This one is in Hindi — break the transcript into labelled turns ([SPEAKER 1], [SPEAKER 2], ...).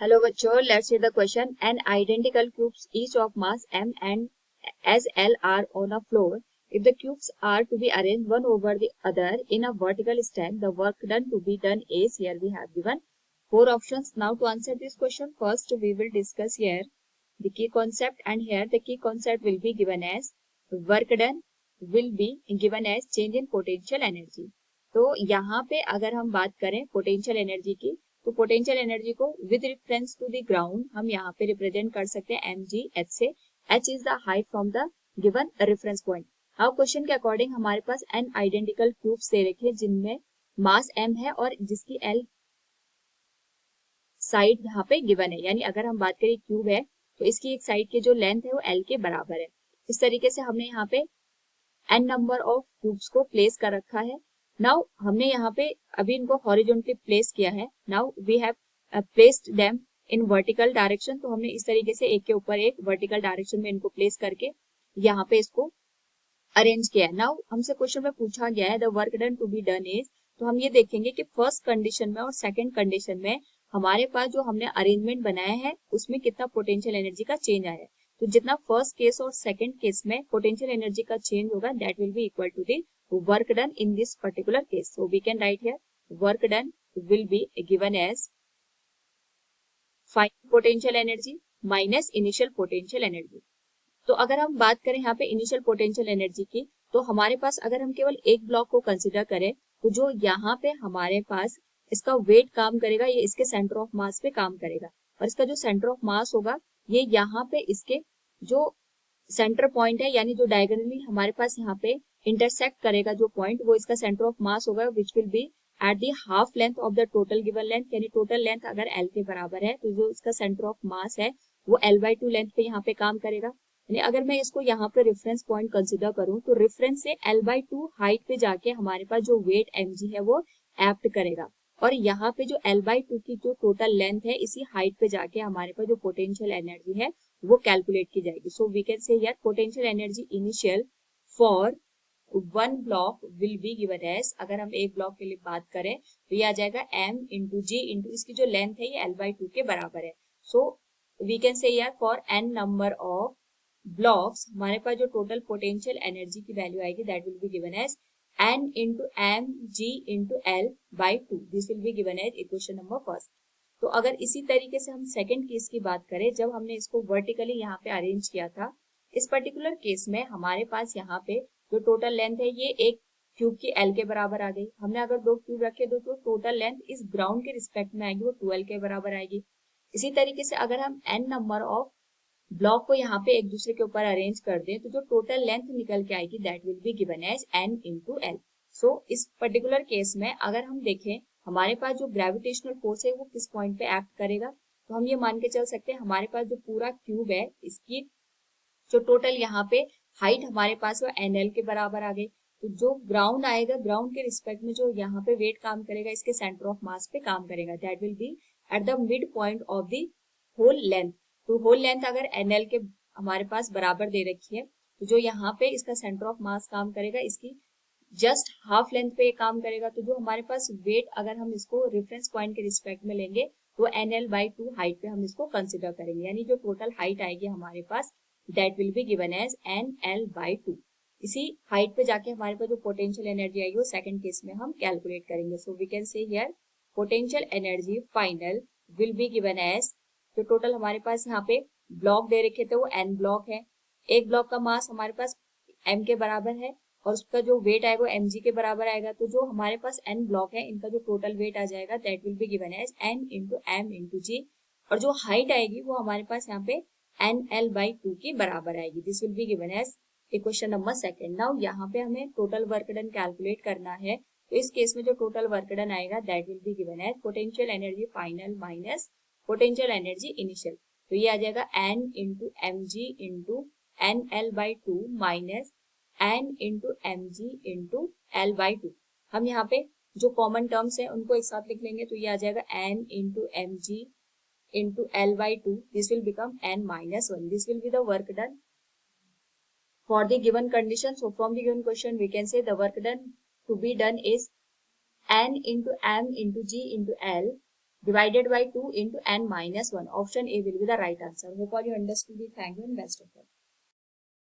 [SPEAKER 1] Hello बच्चों, let's see the question. An identical cubes each of mass m and as L are on a floor. If the cubes are to be arranged one over the other in a vertical stack, the work done to be done is, here we have given four options. Now to answer this question, first we will discuss here the key concept, and here the key concept will be given as work done will be given as change in potential energy. तो यहाँ पे अगर हम बात करें पोटेंशियल एनर्जी की, तो पोटेंशियल एनर्जी को with reference to the ground हम यहाँ पे रिप्रेजेंट कर सकते हैं एम जी एच से. H is the height from the given reference point. अब क्वेश्चन के अकॉर्डिंग हमारे पास एन आइडेंटिकल क्यूब्स दे रखे हैं जिनमें मास एम है और जिसकी एल साइड यहाँ पे गिवन है. यानी अगर हम बात करें क्यूब है तो इसकी एक साइड की जो लेंथ है वो एल के बराबर है. इस तरीके से हमने यहाँ पे एन नंबर ऑफ क्यूब्स को प्लेस कर रखा है. नाउ हमने यहाँ पे अभी इनको हॉरिजॉन्टली प्लेस किया है. Now we have placed them in vertical direction. तो हमने इस तरीके से एक के ऊपर एक वर्टिकल डायरेक्शन में इनको प्लेस करके यहाँ पे इसको अरेंज किया है. नाउ हमसे क्वेश्चन में पूछा गया है the work done to be done is. तो हम ये देखेंगे कि फर्स्ट कंडीशन में और सेकंड कंडीशन में हमारे पास जो हमने अरेंजमेंट बनाया है उसमें कितना पोटेंशियल एनर्जी का चेंज आया है. तो जितना फर्स्ट केस और सेकंड केस में पोटेंशियल एनर्जी का चेंज होगा that will be equal to the work done in this particular case. So we can write here work done will be given as final potential energy minus initial potential energy. तो अगर हम बात करें यहाँ पे इनिशियल पोटेंशियल एनर्जी की, तो हमारे पास अगर हम केवल एक ब्लॉक को कंसिडर करें तो जो यहाँ पे हमारे पास इसका वेट काम करेगा ये इसके सेंटर ऑफ मास पे काम करेगा. और इसका जो सेंटर ऑफ मास होगा ये यहाँ पे इसके जो सेंटर पॉइंट है यानी जो डायगोनली हमारे पास यहाँ पे इंटरसेक्ट करेगा जो पॉइंट वो इसका सेंटर ऑफ मास होगा which will be at the half length of the total given length. यानी टोटल लेंथ अगर एल के बराबर है तो जो इसका सेंटर ऑफ मास है वो L/2 लेंथ पे यहाँ पे काम करेगा. यानी अगर मैं इसको यहाँ पे रेफरेंस पॉइंट कंसिडर करूँ तो रेफरेंस से L/2 हाइट पे जाके हमारे पास जो वेट mg है वो एक्ट करेगा. और यहाँ पे जो L/2 की जो टोटल लेंथ है इसी हाइट पे जाके हमारे पास जो पोटेंशियल एनर्जी है वो कैलकुलेट की जाएगी. So we can say here potential energy initial for one block will be given as. अगर हम एक ब्लॉक के लिए बात करें तो ये आ जाएगा m इंटू जी इंटू इसकी जो लेंथ है ये L/2 के बराबर है. So we can say here for n number of blocks हमारे पास जो टोटल पोटेंशियल एनर्जी की वैल्यू आएगी that will be given as n into M G into L/2. This will be given as equation number first. तो अगर इसी तरीके से हम सेकंड केस की बात करें जब हमने इसको वर्टिकली यहाँ पे अरेंज किया था, इस पर्टिकुलर केस में हमारे पास यहाँ पे जो टोटल लेंथ है ये एक क्यूब की एल के बराबर आ गई. हमने अगर दो क्यूब रखे दो तो टोटल लेंथ इस ग्राउंड के रिस्पेक्ट में आएगी वो 2l के बराबर आएगी. इसी तरीके से अगर हम n नंबर ऑफ ब्लॉक को यहाँ पे एक दूसरे के ऊपर अरेंज कर दें तो जो टोटल लेंथ निकल के आएगी that will be given as n into L. So इस पर्टिकुलर केस में अगर हम देखें हमारे पास जो ग्रेविटेशनल फोर्स है वो किस पॉइंट पे एक्ट करेगा, तो हम ये मान के चल सकते हैं हमारे पास जो पूरा क्यूब है इसकी जो टोटल यहाँ पे हाइट हमारे पास वो एनएल के बराबर आ गई. तो जो ग्राउंड आएगा ग्राउंड के रिस्पेक्ट में जो यहाँ पे वेट काम करेगा इसके सेंटर ऑफ मास पे काम करेगा that will be at the mid point of the whole length. तो होल लेंथ अगर एनएल के हमारे पास बराबर दे रखी है तो जो यहाँ पे इसका सेंटर ऑफ मास काम करेगा इसकी जस्ट हाफ लेंथ पे काम करेगा. तो जो हमारे पास वेट अगर हम इसको रेफरेंस पॉइंट के रिस्पेक्ट में लेंगे तो NL/2 हाइट पे हम इसको कंसिडर करेंगे. यानी जो टोटल हाइट आएगी हमारे पास that will be given as NL/2. इसी हाइट पे जाके हमारे पास जो पोटेंशियल एनर्जी आएगी वो सेकंड केस में हम कैलकुलेट करेंगे. So we can say here potential energy final will be given as जो टोटल हमारे पास यहाँ पे ब्लॉक दे रखे थे वो n ब्लॉक है. एक ब्लॉक का मास हमारे पास m के बराबर है और उसका जो वेट आएगा mg के बराबर आएगा. तो जो हमारे पास n ब्लॉक है इनका जो टोटल वेट आ जाएगा that will be given as n into M into G. और जो हाइट आएगी वो हमारे पास यहाँ पे NL/2 की बराबर आएगी. This will be given as equation number second. Now यहाँ पे हमें टोटल वर्क डन कैलकुलेट करना है. तो इस केस में जो टोटल वर्क डन आएगा that will be given as potential energy final minus potential energy initial. तो ये आ जाएगा n into M G into NL/2 minus n into M G into L/2. हम यहाँ पे जो कॉमन टर्म्स है उनको एक साथ लिख लेंगे तो ये आ जाएगा n into M G into L/2. This will become n minus 1. This will be the work done for the given condition. So from the given question we can say the work done to be done is n into M into G into L divided by 2 into n minus 1. Option A will be the right answer. Hope all you understood it. Thank you and best of luck.